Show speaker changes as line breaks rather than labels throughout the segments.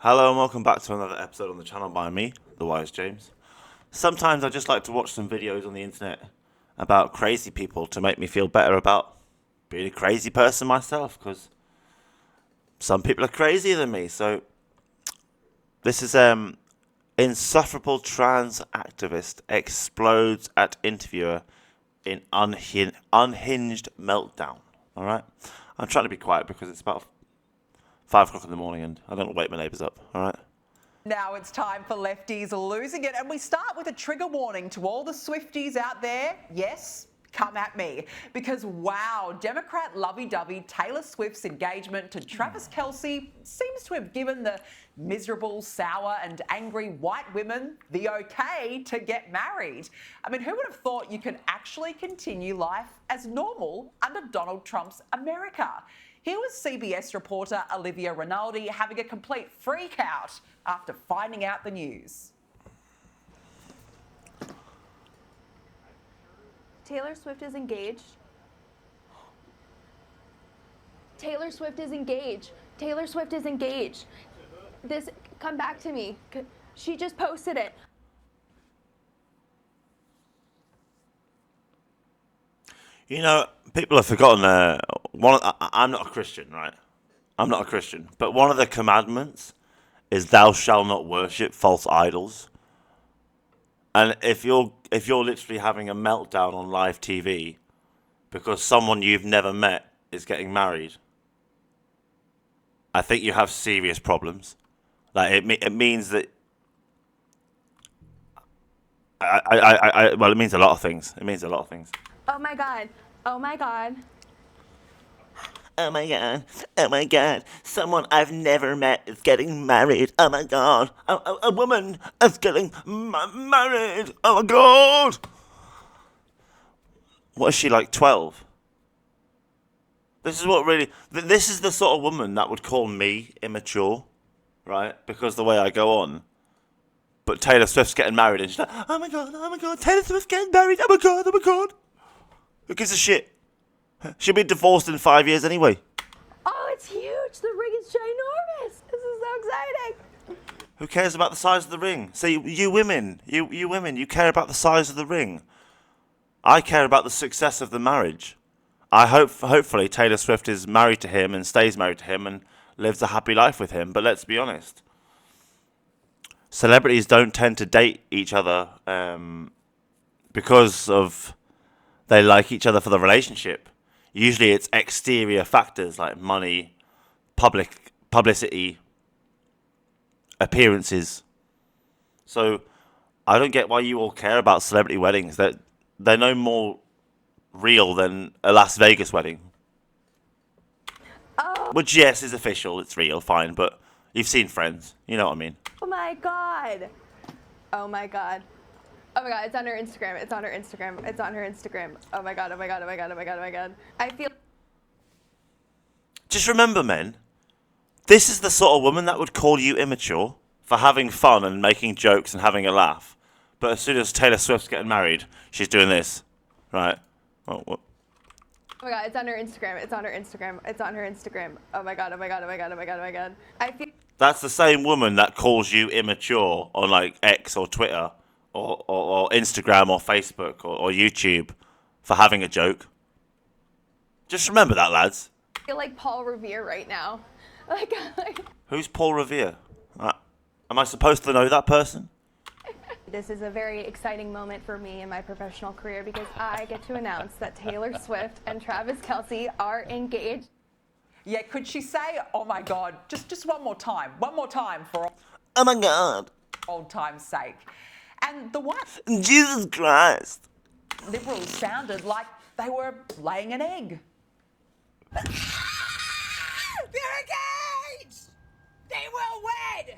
Hello and welcome back to another episode on the channel by me, The Wise James. Sometimes I just like to watch some videos on the internet about crazy people to make me feel better about being a crazy person myself, because some people are crazier than me. So this is insufferable trans activist explodes at interviewer in unhinged meltdown. All right, I'm trying to be quiet because it's about 5 o'clock in the morning and I don't want to wake my neighbours up. All right.
Now it's time for Lefties Losing It, and we start with a trigger warning to all the Swifties out there. Yes, come at me, because wow, Democrat lovey-dovey Taylor Swift's engagement to Travis Kelce seems to have given the miserable, sour and angry white women the okay to get married. I mean, who would have thought you could actually continue life as normal under Donald Trump's America? Here was CBS reporter Olivia Rinaldi having a complete freak out after finding out the news.
Taylor Swift is engaged. Taylor Swift is engaged. Taylor Swift is engaged. Come back to me. She just posted it.
You know, people have forgotten I'm not a Christian, right? I'm not a Christian, but one of the commandments is "Thou shalt not worship false idols." And if you're literally having a meltdown on live TV because someone you've never met is getting married, I think you have serious problems. Like it means that. Well, it means a lot of things. It means a lot of things.
Oh my God. Oh my God.
Oh my god, oh my god, someone I've never met is getting married. Oh my god, a woman is getting married. Oh my god. What is she, like 12? This is the sort of woman that would call me immature, right? Because the way I go on. But Taylor Swift's getting married and she's like, oh my god, Taylor Swift's getting married. Oh my god. Who gives a shit? She'll be divorced in 5 years anyway.
Oh, it's huge. The ring is ginormous. This is so exciting.
Who cares about the size of the ring? See, you women, you care about the size of the ring. I care about the success of the marriage. Hopefully Taylor Swift is married to him and stays married to him and lives a happy life with him. But let's be honest. Celebrities don't tend to date each other because of they like each other for the relationship. Usually it's exterior factors like money, publicity, appearances. So I don't get why you all care about celebrity weddings. They're no more real than a Las Vegas wedding.
Oh.
Which, yes, is official. It's real, fine. But you've seen Friends. You know what I mean.
Oh my God. Oh my God. Oh my God, it's on her Instagram. It's on her Instagram. It's on her Instagram. Oh my God, oh my God, oh my God, oh my God, oh my God. I feel...
Just remember, men, this is the sort of woman that would call you immature for having fun and making jokes and having a laugh. But as soon as Taylor Swift's getting married, she's doing this. Right? Oh, what?
Oh my God, it's on her Instagram. It's on her Instagram. It's on her Instagram. Oh my God, oh my God, oh my God, oh my God, oh my God. I feel...
That's the same woman that calls you immature on like X or Twitter or Instagram or Facebook or YouTube for having a joke. Just remember that, lads.
I feel like Paul Revere right now. Like
Who's Paul Revere? Am I supposed to know that person?
This is a very exciting moment for me in my professional career because I get to announce that Taylor Swift and Travis Kelce are engaged.
Yeah, could she say, oh my God, just one more time for
Oh my God.
old time's sake. And the white
Jesus Christ.
Liberals sounded like they were laying an egg.
They're engaged! They will wed!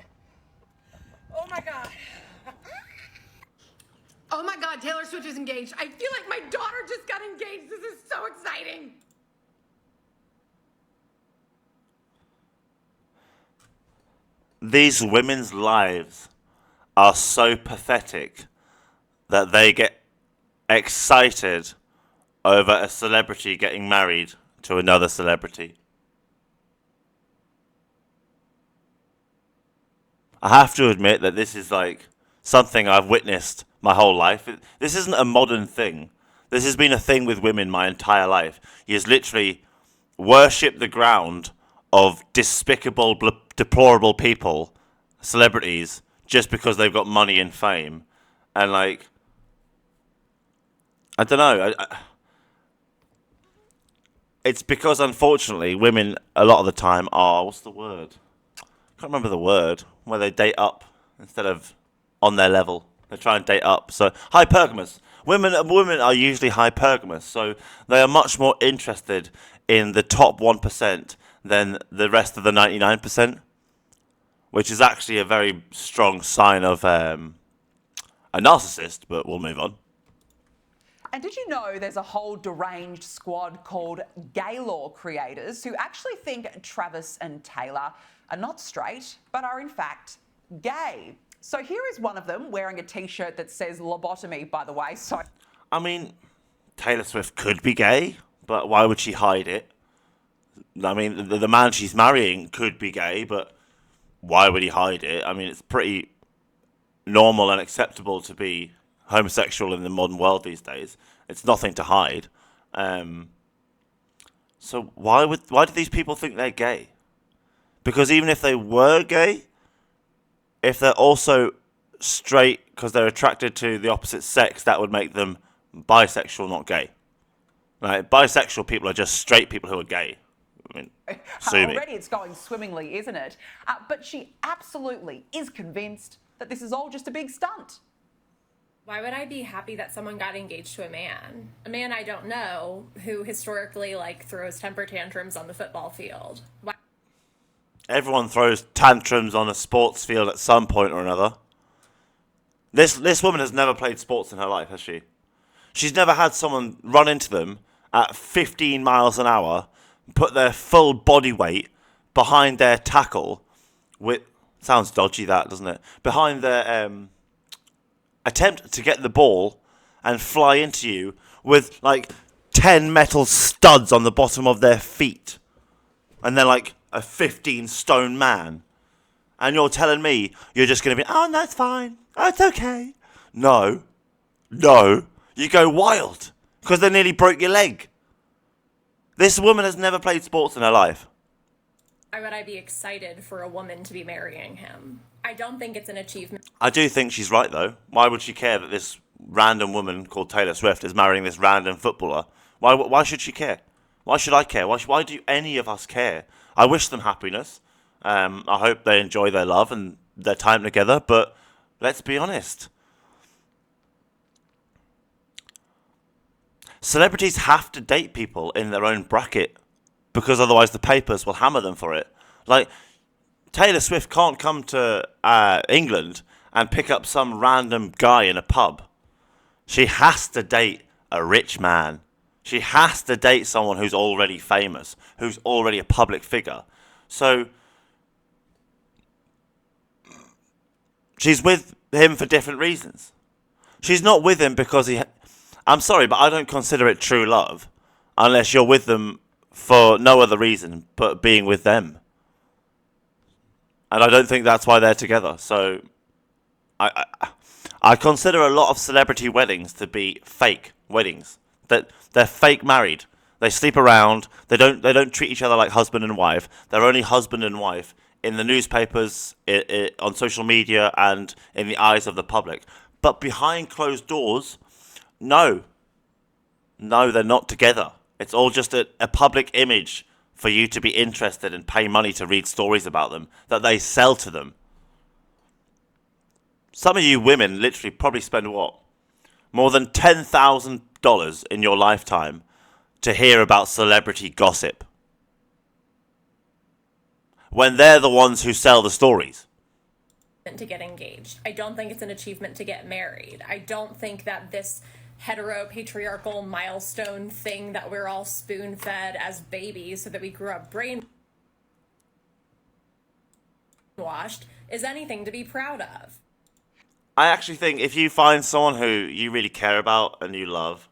Oh my God. Oh my God, Taylor Swift is engaged. I feel like my daughter just got engaged. This is so exciting.
These women's lives are so pathetic that they get excited over a celebrity getting married to another celebrity. I have to admit that this is like something I've witnessed my whole life. This isn't a modern thing. This has been a thing with women my entire life. You just literally worship the ground of despicable, deplorable people, celebrities, just because they've got money and fame. And like, I don't know. It's because unfortunately women a lot of the time are, what's the word? I can't remember the word, where they date up instead of on their level. They try and date up. So hypergamous. Women are usually hypergamous, so they are much more interested in the top 1% than the rest of the 99%, which is actually a very strong sign of a narcissist, but we'll move on.
And did you know there's a whole deranged squad called gay law creators who actually think Travis and Taylor are not straight, but are in fact gay? So here is one of them wearing a t-shirt that says lobotomy, by the way. So
I mean, Taylor Swift could be gay, but why would she hide it? I mean, the man she's marrying could be gay, but why would he hide it? I mean, it's pretty normal and acceptable to be homosexual in the modern world these days. It's nothing to hide. So why do these people think they're gay? Because even if they were gay, if they're also straight because they're attracted to the opposite sex, that would make them bisexual, not gay. Right? Bisexual people are just straight people who are gay. I mean, sue me.
already it's going swimmingly, isn't it? But she absolutely is convinced that this is all just a big stunt.
Why would I be happy that someone got engaged to a man? A man I don't know who historically throws temper tantrums on the football field. Why?
Everyone throws tantrums on a sports field at some point or another. This woman has never played sports in her life, has she? She's never had someone run into them at 15 miles an hour, put their full body weight behind their tackle with... Sounds dodgy, that, doesn't it? Behind their attempt to get the ball and fly into you with 10 metal studs on the bottom of their feet. And they're like a 15-stone man. And you're telling me you're just going to be, oh, no, it's fine. Oh, it's okay. No. You go wild because they nearly broke your leg. This woman has never played sports in her life.
Why would I be excited for a woman to be marrying him? I don't think it's an achievement.
I do think she's right, though. Why would she care that this random woman called Taylor Swift is marrying this random footballer? Why should she care? Why should I care? Why do any of us care? I wish them happiness. I hope they enjoy their love and their time together, but let's be honest. Celebrities have to date people in their own bracket because otherwise the papers will hammer them for it. Taylor Swift can't come to England and pick up some random guy in a pub. She has to date a rich man. She has to date someone who's already famous, who's already a public figure. So she's with him for different reasons. She's not with him because I'm sorry, but I don't consider it true love unless you're with them for no other reason but being with them. And I don't think that's why they're together. So I consider a lot of celebrity weddings to be fake weddings. That they're fake married. They sleep around. They don't treat each other like husband and wife. They're only husband and wife in the newspapers, on social media, and in the eyes of the public. But behind closed doors, no, they're not together. It's all just a public image for you to be interested and pay money to read stories about them that they sell to them. Some of you women literally probably spend what? More than $10,000 in your lifetime to hear about celebrity gossip. When they're the ones who sell the stories.
To get engaged. I don't think it's an achievement to get married. I don't think that this heteropatriarchal milestone thing that we're all spoon-fed as babies so that we grew up brainwashed is anything to be proud of.
I actually think if you find someone who you really care about and you love,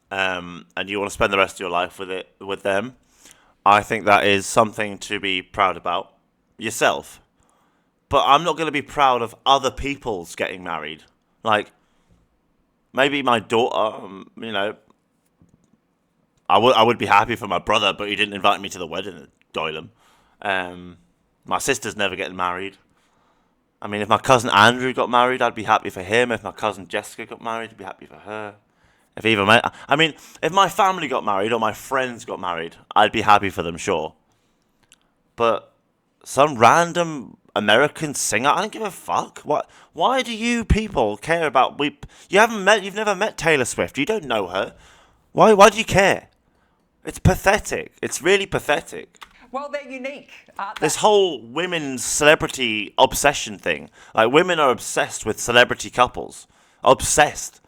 and you want to spend the rest of your life with them, I think that is something to be proud about yourself. but I'm not going to be proud of other people's getting married. Like, maybe my daughter, you know, I would be happy for my brother, but he didn't invite me to the wedding at Doylem. My sister's never getting married. I mean, if my cousin Andrew got married, I'd be happy for him. If my cousin Jessica got married, I'd be happy for her. If my family got married or my friends got married, I'd be happy for them, sure. But some random American singer, I don't give a fuck. What? Why do you people care about? You've never met Taylor Swift. You don't know her. Why do you care? It's pathetic. It's really pathetic.
Well, they're unique, aren't they?
This whole women's celebrity obsession thing. Like, women are obsessed with celebrity couples. Obsessed.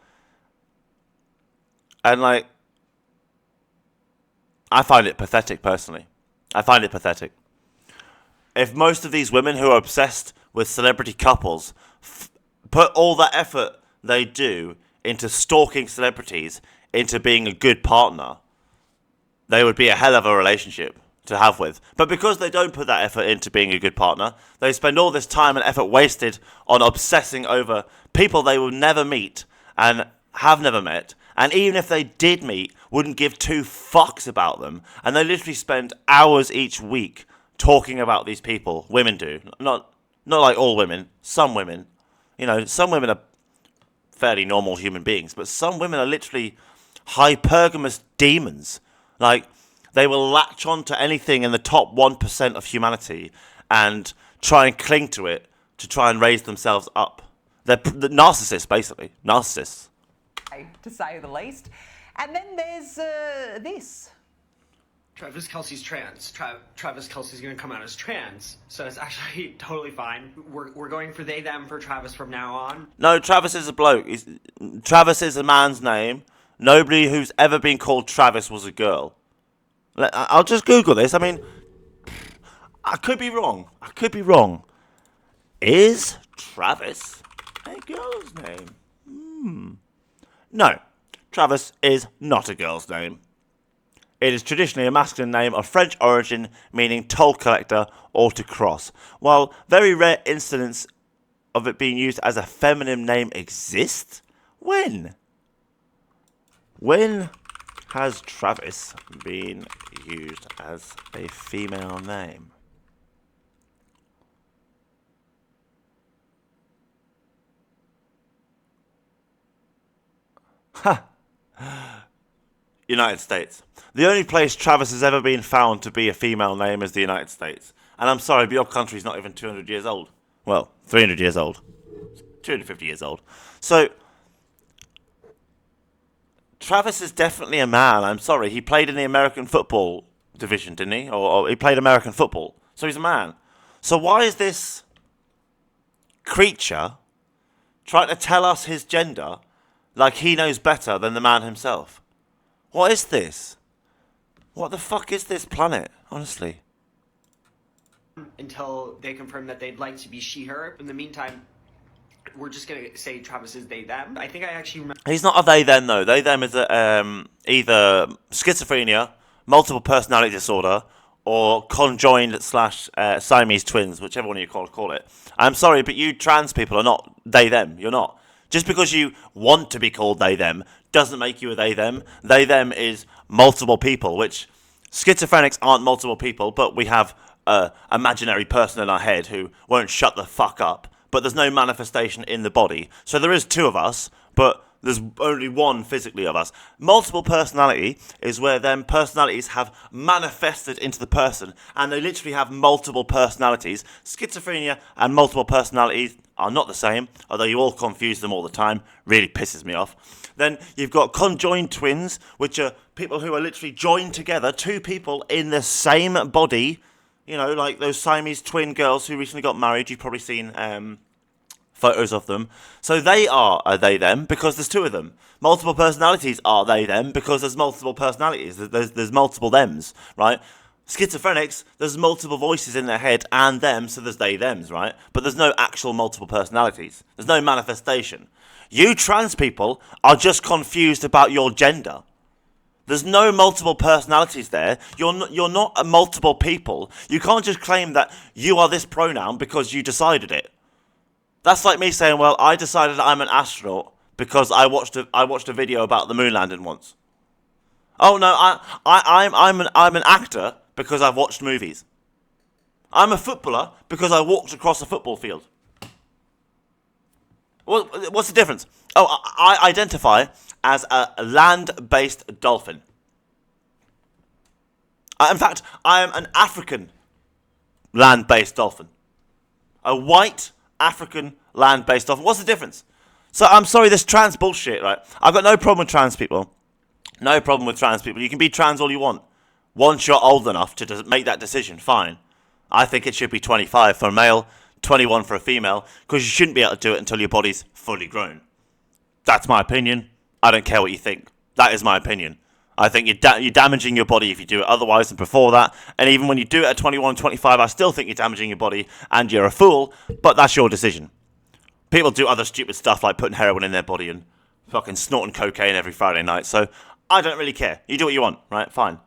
And, like, I find it pathetic, personally. I find it pathetic. If most of these women who are obsessed with celebrity couples put all that effort they do into stalking celebrities, into being a good partner, they would be a hell of a relationship to have with. But because they don't put that effort into being a good partner, they spend all this time and effort wasted on obsessing over people they will never meet and have never met, and even if they did meet, wouldn't give two fucks about them, and they literally spend hours each week talking about these people. Women do. Not like all women. Some women. You know, some women are fairly normal human beings, but some women are literally hypergamous demons. Like, they will latch on to anything in the top 1% of humanity and try and cling to it to try and raise themselves up. They're narcissists, basically. Narcissists.
To say the least. And then there's this.
Travis Kelce's trans. Travis Kelce's gonna come out as trans, so it's actually totally fine. We're going for they them for Travis from now on.
No, Travis is a bloke. Travis is a man's name. Nobody who's ever been called Travis was a girl. I'll just Google this. I mean, I could be wrong. Is Travis a girl's name? No, Travis is not a girl's name. It is traditionally a masculine name of French origin, meaning toll collector or to cross. While very rare incidents of it being used as a feminine name exist, when has Travis been used as a female name? United States. The only place Travis has ever been found to be a female name is the United States. And I'm sorry, but your country's not even 200 years old. Well, 300 years old. 250 years old. So, Travis is definitely a man. I'm sorry. He played in the American football division, didn't he? Or he played American football. So he's a man. So why is this creature trying to tell us his gender like he knows better than the man himself? What is this? What the fuck is this planet, honestly?
Until they confirm that they'd like to be she, her. In the meantime, we're just going to say Travis is they, them. I think I actually remember.
He's not a they, them, though. They, them is either schizophrenia, multiple personality disorder, or conjoined / Siamese twins, whichever one you call it. I'm sorry, but you trans people are not they, them. You're not. Just because you want to be called they, them doesn't make you a they, them. They, them is multiple people, which schizophrenics aren't multiple people, but we have an imaginary person in our head who won't shut the fuck up. But there's no manifestation in the body. So there is two of us, but there's only one physically of us. Multiple personality is where them personalities have manifested into the person, and they literally have multiple personalities. Schizophrenia and multiple personalities are not the same, although you all confuse them all the time. Really pisses me off. Then you've got conjoined twins, which are people who are literally joined together, two people in the same body. You know, like those Siamese twin girls who recently got married. You've probably seen photos of them. So they are they, them, because there's two of them. Multiple personalities are they, them, because there's multiple personalities. There's multiple thems, right? Schizophrenics, there's multiple voices in their head and them, so there's they, thems, right? But there's no actual multiple personalities. There's no manifestation. You trans people are just confused about your gender. There's no multiple personalities there. You're not a multiple people. You can't just claim that you are this pronoun because you decided it. That's like me saying, well, I decided I'm an astronaut because I watched a video about the moon landing once. Oh no, I'm an actor because I've watched movies. I'm a footballer because I walked across a football field. What's the difference? Oh, I identify as a land-based dolphin. In fact, I am an African land-based dolphin. A white African land-based dolphin. What's the difference? So I'm sorry, this trans bullshit, right? I've got no problem with trans people. No problem with trans people. You can be trans all you want. Once you're old enough to make that decision, fine. I think it should be 25 for a male, 21 for a female, because you shouldn't be able to do it until your body's fully grown. That's my opinion. I don't care what you think. That is my opinion. I think you're damaging your body if you do it otherwise than before that. And even when you do it at 21, 25, I still think you're damaging your body and you're a fool, but that's your decision. People do other stupid stuff like putting heroin in their body and fucking snorting cocaine every Friday night, so I don't really care. You do what you want, right? Fine.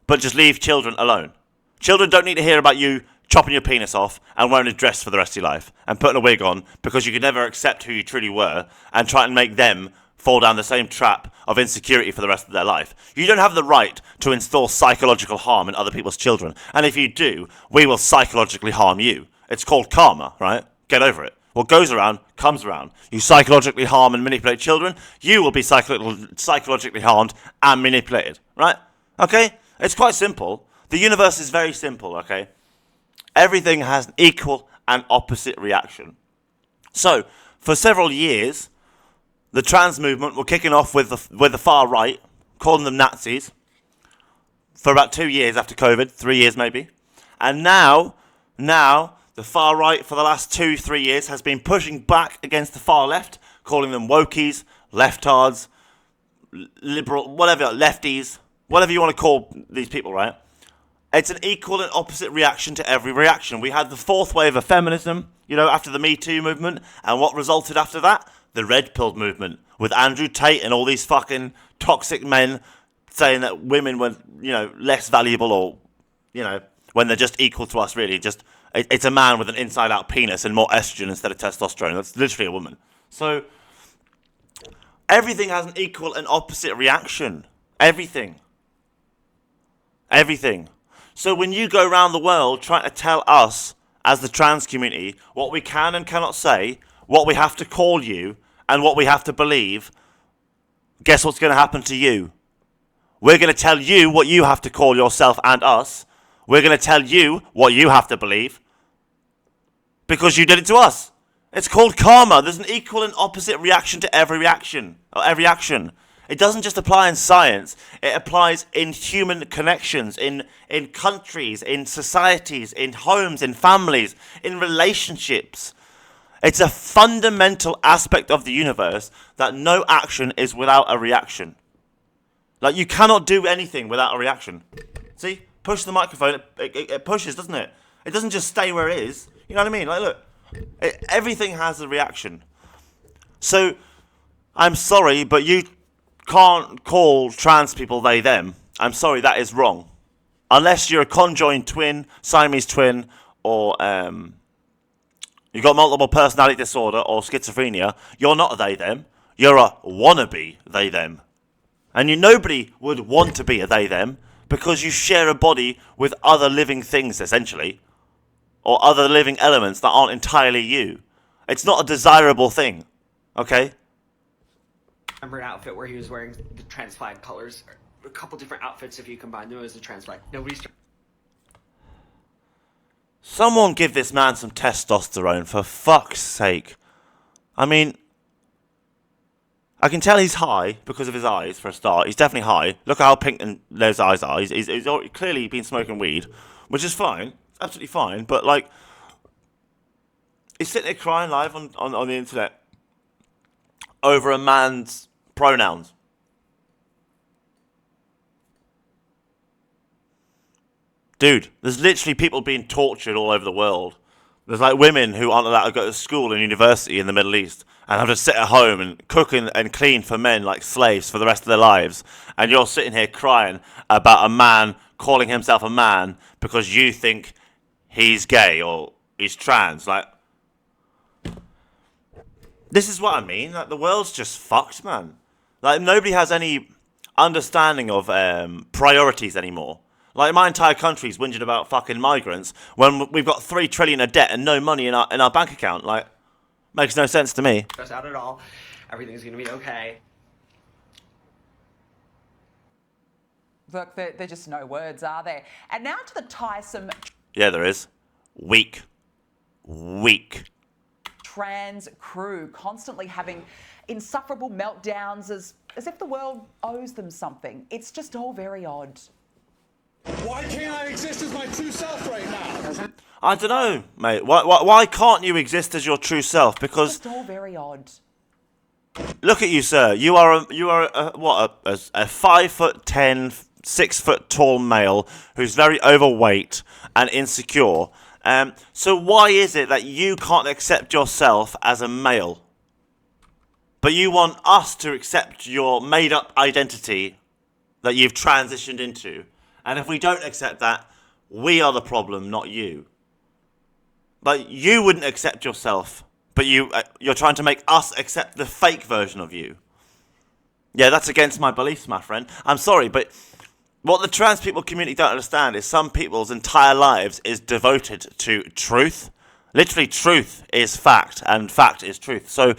But just leave children alone. Children don't need to hear about you chopping your penis off and wearing a dress for the rest of your life and putting a wig on because you could never accept who you truly were and try and make them fall down the same trap of insecurity for the rest of their life. You don't have the right to install psychological harm in other people's children. And if you do, we will psychologically harm you. It's called karma, right? Get over it. What goes around, comes around. You psychologically harm and manipulate children, you will be psychologically harmed and manipulated, right? Okay? It's quite simple. The universe is very simple, okay? Everything has an equal and opposite reaction. So, for several years, the trans movement were kicking off with the far right, calling them Nazis, for about 2 years after COVID, 3 years maybe. And now, the far right for the last 2-3 years has been pushing back against the far left, calling them wokies, leftards, liberal, whatever, lefties, whatever you want to call these people, right? It's an equal and opposite reaction to every reaction. We had the fourth wave of feminism, after the Me Too movement, and what resulted after that? The Red Pill movement, with Andrew Tate and all these fucking toxic men saying that women were, less valuable or, when they're just equal to us, really. It's a man with an inside-out penis and more estrogen instead of testosterone. That's literally a woman. So, everything has an equal and opposite reaction. Everything. So when you go around the world trying to tell us, as the trans community, what we can and cannot say, what we have to call you, and what we have to believe, guess what's going to happen to you? We're going to tell you what you have to call yourself and us. We're going to tell you what you have to believe. Because you did it to us. It's called karma. There's an equal and opposite reaction to every reaction, or every action. It doesn't just apply in science. It applies in human connections, in countries, in societies, in homes, in families, in relationships. It's a fundamental aspect of the universe that no action is without a reaction. Like, you cannot do anything without a reaction. See? Push the microphone, it pushes, doesn't it? It doesn't just stay where it is. You know what I mean? Like, look. Everything has a reaction. So, I'm sorry, but you can't call trans people they, them. I'm sorry, that is wrong. Unless you're a conjoined twin, Siamese twin, or you've got multiple personality disorder or schizophrenia, you're not a they, them. You're a wannabe they, them. And nobody would want to be a they, them because you share a body with other living things, essentially, or other living elements that aren't entirely you. It's not a desirable thing, okay?
Remember an outfit where he was wearing the trans flag colors? A couple different outfits if you combine them as a trans flag. Nobody's...
Someone give this man some testosterone, for fuck's sake. I mean, I can tell he's high because of his eyes, for a start. He's definitely high. Look how pink and those eyes are. He's clearly been smoking weed, which is fine. Absolutely fine. But, like, he's sitting there crying live on the internet over a man's pronouns. Dude, there's literally people being tortured all over the world There's like women who aren't allowed to go to school and university in the Middle East and have to sit at home and cook and clean for men like slaves for the rest of their lives. And you're sitting here crying about a man calling himself a man because you think he's gay or he's trans. Like, this is what I mean. Like, the world's just fucked, man. Like, nobody has any understanding of priorities anymore. Like, my entire country's whinging about fucking migrants when we've got 3 trillion of debt and no money in our bank account. Like, makes no sense to me.
Stress out at all. Everything's gonna be okay.
Look, there just no words, are there? And now to the tiresome
Yeah, there is. Weak.
trans crew constantly having insufferable meltdowns as if the world owes them something. It's just all very odd.
Why can't I exist as my true self right now?
I don't know, mate. Why can't you exist as your true self? Because
It's all very odd.
look at you, sir. You are a 5'10", 6 foot tall male who's very overweight and insecure. So why is it that you can't accept yourself as a male, but you want us to accept your made-up identity that you've transitioned into? And if we don't accept that, we are the problem, not you. Like, you wouldn't accept yourself, but you're trying to make us accept the fake version of you. Yeah, that's against my beliefs, my friend. I'm sorry, but what the trans people community don't understand is some people's entire lives is devoted to truth. Literally, truth is fact, and fact is truth. So,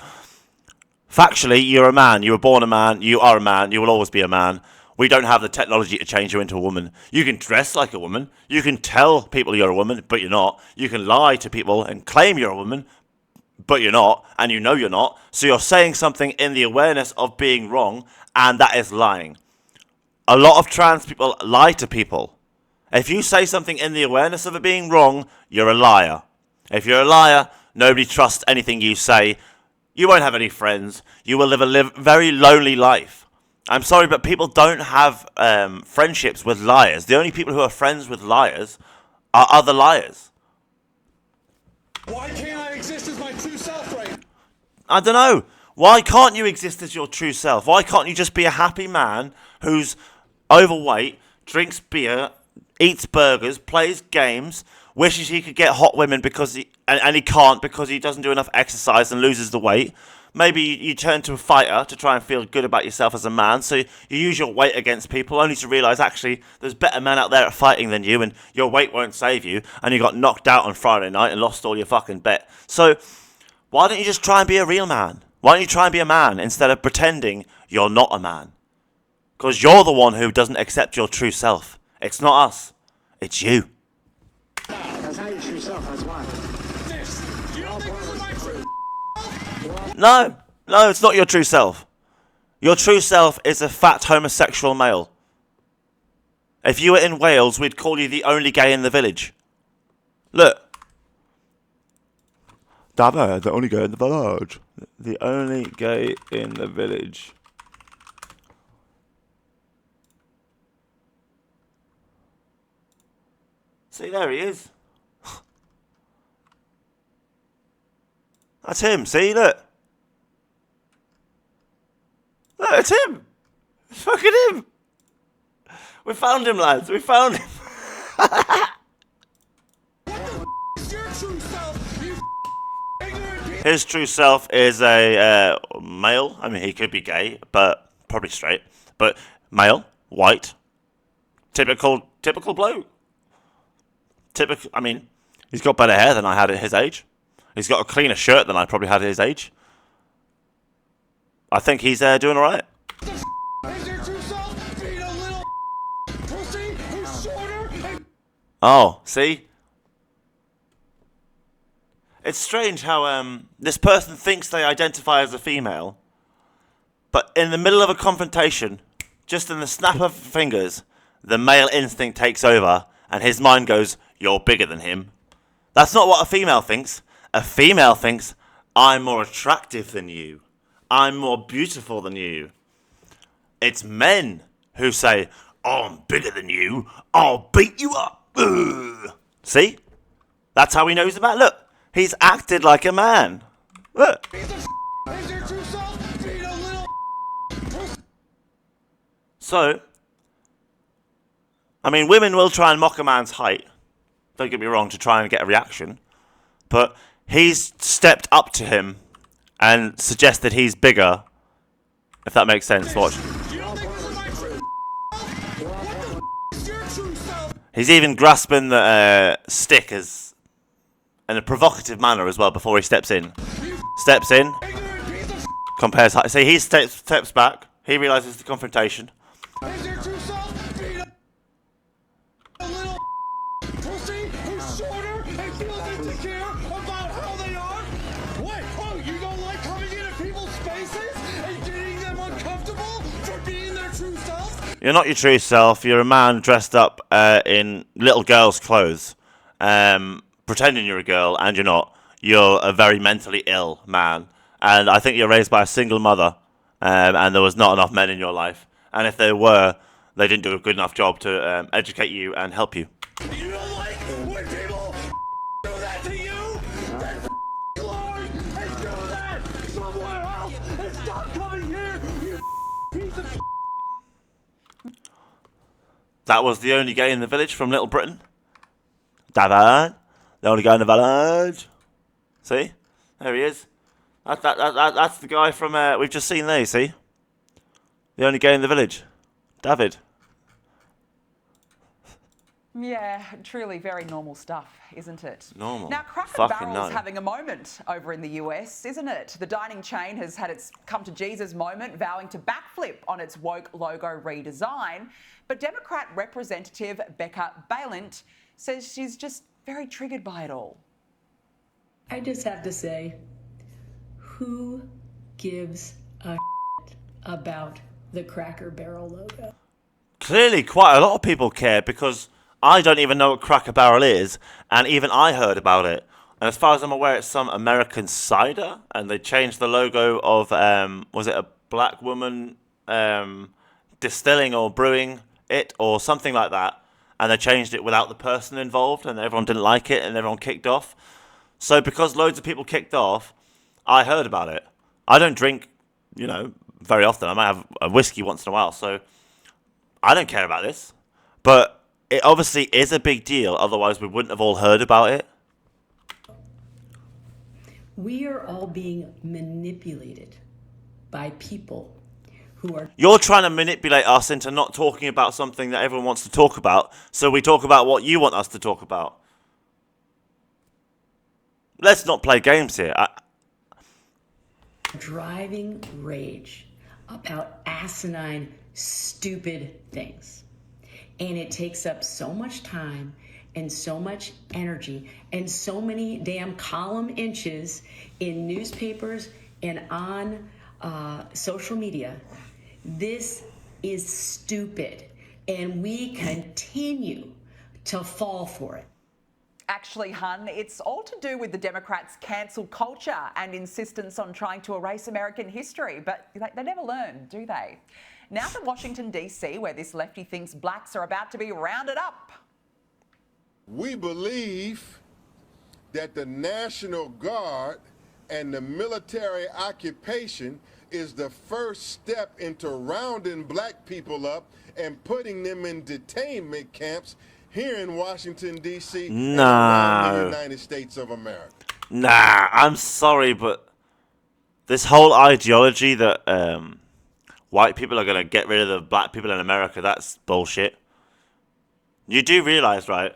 factually, you're a man. You were born a man. You are a man. You will always be a man. We don't have the technology to change you into a woman. You can dress like a woman. You can tell people you're a woman, but you're not. You can lie to people and claim you're a woman, but you're not, and you know you're not. So you're saying something in the awareness of being wrong, and that is lying. A lot of trans people lie to people. If you say something in the awareness of it being wrong, you're a liar. If you're a liar, nobody trusts anything you say. You won't have any friends. You will live a very lonely life. I'm sorry, but people don't have friendships with liars. The only people who are friends with liars are other liars.
Why can't I exist as my true self right now?
I don't know. Why can't you exist as your true self? Why can't you just be a happy man who's overweight, drinks beer, eats burgers, plays games, wishes he could get hot women because and he can't because he doesn't do enough exercise and loses the weight? Maybe you turn to a fighter to try and feel good about yourself as a man, so you use your weight against people, only to realise actually there's better men out there at fighting than you, and your weight won't save you, and you got knocked out on Friday night and lost all your fucking bet. So why don't you just try and be a real man? Why don't you try and be a man instead of pretending you're not a man? Because you're the one who doesn't accept your true self. It's not us. It's you.
That's not your true self, that's why.
This. You don't think this is my true
No, it's not your true self. Your true self is a fat homosexual male. If you were in Wales, we'd call you the only gay in the village. Look. Dad, the only gay in the village. The only gay in the village. See, there he is. That's him, see, look. Look, it's him. It's fucking him. We found him, lads. We found him.
is your true self, you ignorant piece.
His true self is a male. I mean, he could be gay, but probably straight. But male, white, typical bloke. Typical. I mean, he's got better hair than I had at his age. He's got a cleaner shirt than I probably had at his age. I think he's doing all right.
Is your true self being a little pussy who's shorter and
Oh, see? It's strange how this person thinks they identify as a female, but in the middle of a confrontation, just in the snap of fingers, the male instinct takes over, and his mind goes, "You're bigger than him." That's not what a female thinks. A female thinks, "I'm more attractive than you. I'm more beautiful than you." It's men who say, "Oh, I'm bigger than you. I'll beat you up." Ugh. See? That's how he knows about. Look, He's acted like a man. Look.
Is your true self being a little
So, I mean, women will try and mock a man's height. Don't get me wrong, to try and get a reaction. But he's stepped up to him and suggested he's bigger. If that makes sense, watch.
You don't think this is my true What the is your true self?
He's even grasping the stick as in a provocative manner as well before he steps in. Steps in,
Ignorant piece of
compares height. See, he steps back. He realizes the confrontation.
Is your true self being a little pussy who's shorter and feels insecure about how they are? What? Oh, you don't like coming into people's spaces and getting them uncomfortable for being their true self?
You're not your true self. You're a man dressed up in little girl's clothes, pretending you're a girl, and you're not. You're a very mentally ill man, and I think you're raised by a single mother, and there was not enough men in your life. And if there were, they didn't do a good enough job to educate you and help you.
You don't like when people do that to you? Then learn and do that somewhere else and stop coming here, you piece of
That was the only gay in the village from Little Britain. David, the only guy in the village. See? There he is. That's the guy from, we've just seen there, see? The only gay in the village. David.
Yeah, truly very normal stuff, isn't it?
Normal.
Now, Cracker
Fucking
Barrel's
no.
having a moment over in the US, isn't it? The dining chain has had its come to Jesus moment, vowing to backflip on its woke logo redesign. But Democrat Representative Becca Balint says she's just very triggered by it all.
I just have to say, who gives a about the Cracker Barrel logo?
Clearly, quite a lot of people care because I don't even know what Cracker Barrel is, and even I heard about it. And as far as I'm aware, it's some American cider, and they changed the logo of, was it a black woman distilling or brewing it, or something like that, and they changed it without the person involved, and everyone didn't like it, and everyone kicked off. So because loads of people kicked off, I heard about it. I don't drink, very often. I might have a whiskey once in a while, so I don't care about this. But it obviously is a big deal, otherwise we wouldn't have all heard about it.
We are all being manipulated by people who are...
You're trying to manipulate us into not talking about something that everyone wants to talk about, so we talk about what you want us to talk about. Let's not play games here.
driving rage about asinine, stupid things. And it takes up so much time and so much energy and so many damn column inches in newspapers and on social media. This is stupid, and we continue to fall for it.
Actually, hun, it's all to do with the Democrats' cancel culture and insistence on trying to erase American history, but they never learn, do they? Now to Washington, D.C., where this lefty thinks blacks are about to be rounded up.
We believe that the National Guard and the military occupation is the first step into rounding black people up and putting them in detainment camps here in Washington, D.C. and around the United States of America.
Nah, I'm sorry, but this whole ideology that white people are going to get rid of the black people in America, that's bullshit. You do realize, right?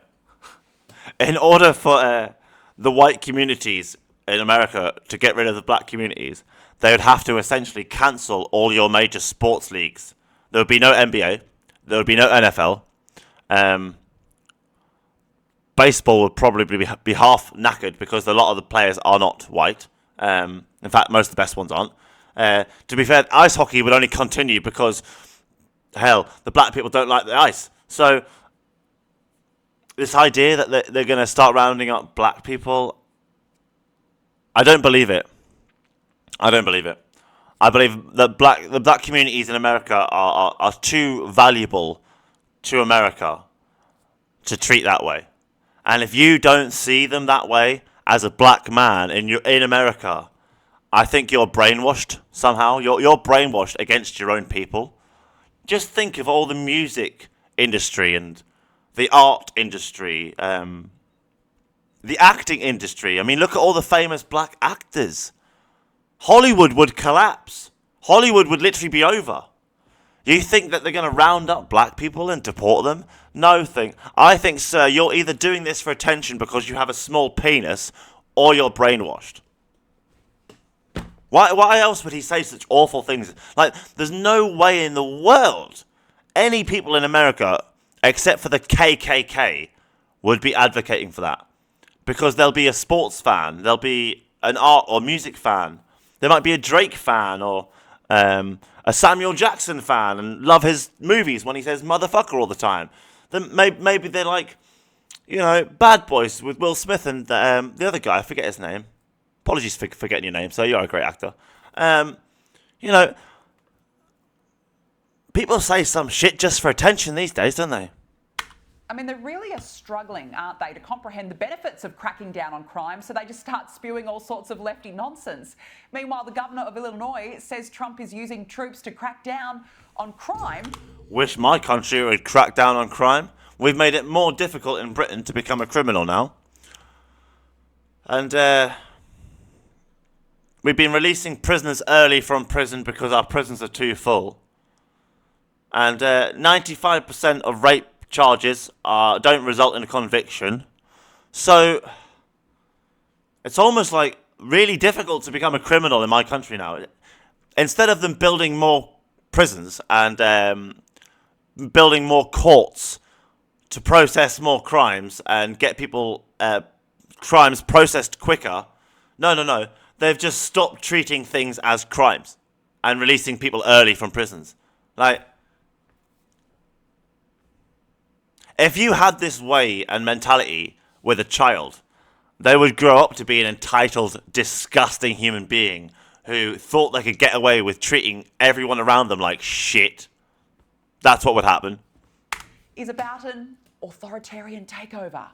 In order for the white communities in America to get rid of the black communities, they would have to essentially cancel all your major sports leagues. There would be no NBA. There would be no NFL. Baseball would probably be half knackered because a lot of the players are not white. In fact, most of the best ones aren't. To be fair, ice hockey would only continue because, hell, the black people don't like the ice. So this idea that they're going to start rounding up black people, I don't believe it. I don't believe it. I believe that the black communities in America are too valuable to America to treat that way. And if you don't see them that way, as a black man in America, I think you're brainwashed somehow. You're brainwashed against your own people. Just think of all the music industry and the art industry, the acting industry. I mean, look at all the famous black actors. Hollywood would collapse. Hollywood would literally be over. You think that they're going to round up black people and deport them? No thing. I think, sir, you're either doing this for attention because you have a small penis, or you're brainwashed. Why else would he say such awful things? Like, there's no way in the world any people in America, except for the KKK, would be advocating for that. Because there'll be a sports fan, there'll be an art or music fan, there might be a Drake fan or a Samuel Jackson fan and love his movies when he says motherfucker all the time. Then maybe they're like, you know, Bad Boys with Will Smith and the other guy, I forget his name. Apologies for forgetting your name, so you're a great actor. You know, people say some shit just for attention these days, don't they?
I mean, they really are struggling, aren't they, to comprehend the benefits of cracking down on crime, so they just start spewing all sorts of lefty nonsense. Meanwhile, the governor of Illinois says Trump is using troops to crack down on crime.
Wish my country would crack down on crime. We've made it more difficult in Britain to become a criminal now. And we've been releasing prisoners early from prison because our prisons are too full. And 95% of rape charges don't result in a conviction. So it's almost like really difficult to become a criminal in my country now. Instead of them building more prisons and building more courts to process more crimes and get people crimes processed quicker, no. They've just stopped treating things as crimes and releasing people early from prisons. Like, if you had this way and mentality with a child, they would grow up to be an entitled, disgusting human being who thought they could get away with treating everyone around them like shit. That's what would happen.
Is about an authoritarian takeover.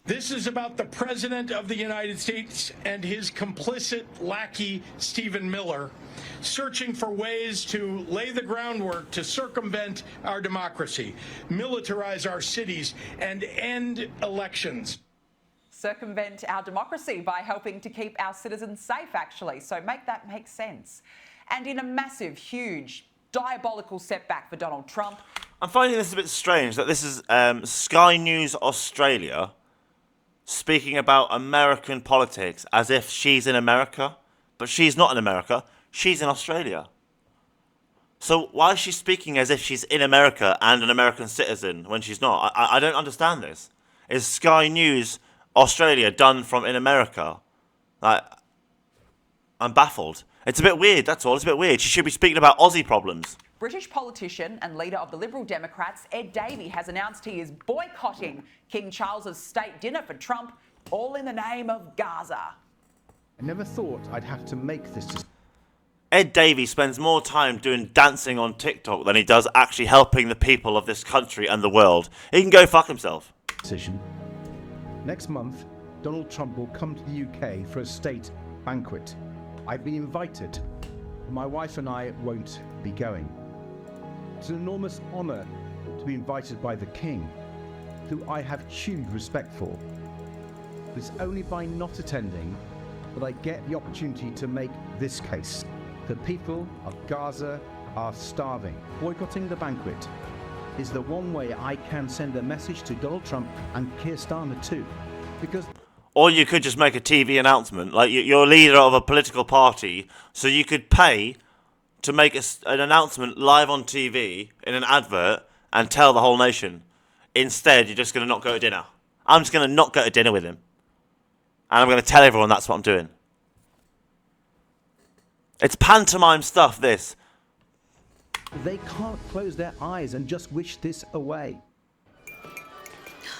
This is about the President of the United States and his complicit lackey, Stephen Miller, searching for ways to lay the groundwork to circumvent our democracy, militarize our cities, and end elections.
Circumvent our democracy by helping to keep our citizens safe, actually. So make that make sense. And in a massive, huge, diabolical setback for Donald Trump.
I'm finding this a bit strange that this is Sky News Australia speaking about American politics as if she's in America, but she's not in America, she's in Australia. So why is she speaking as if she's in America and an American citizen when she's not? I don't understand this. Is Sky News Australia done from in America? Like, I'm baffled. It's a bit weird, that's all. It's a bit weird. She should be speaking about Aussie problems.
British politician and leader of the Liberal Democrats, Ed Davey, has announced he is boycotting King Charles's state dinner for Trump, all in the name of Gaza.
I never thought I'd have to make this decision.
Ed Davey spends more time doing dancing on TikTok than he does actually helping the people of this country and the world. He can go fuck himself.
Next month, Donald Trump will come to the UK for a state banquet. I've been invited. My wife and I won't be going. It's an enormous honour to be invited by the King, who I have huge respect for. It's only by not attending that I get the opportunity to make this case. The people of Gaza are starving. Boycotting the banquet is the one way I can send a message to Donald Trump and Keir Starmer too, because...
Or you could just make a TV announcement, like you're a leader of a political party, so you could pay to make an announcement live on TV in an advert and tell the whole nation. Instead, you're just going to not go to dinner. I'm just going to not go to dinner with him. And I'm going to tell everyone that's what I'm doing. It's pantomime stuff, this.
They can't close their eyes and just wish this away.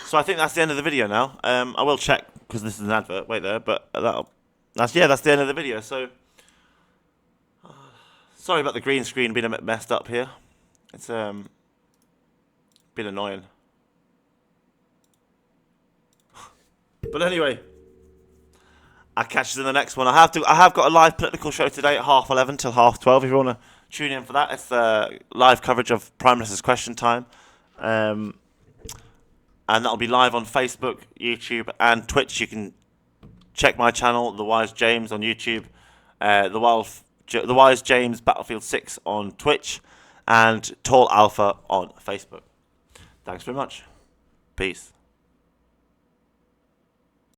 So I think that's the end of the video now. I will check, because this is an advert, wait there, but that's the end of the video, so... Sorry about the green screen being a bit messed up here. It's been annoying. But anyway, I'll catch you in the next one. I have got a live political show today at 11:30 till 12:30. If you want to tune in for that, it's live coverage of Prime Minister's Question Time, and that'll be live on Facebook, YouTube, and Twitch. You can check my channel, The Wise James, on YouTube, The Wise James Battlefield 6 on Twitch, and Tall Alpha on Facebook. Thanks very much. Peace.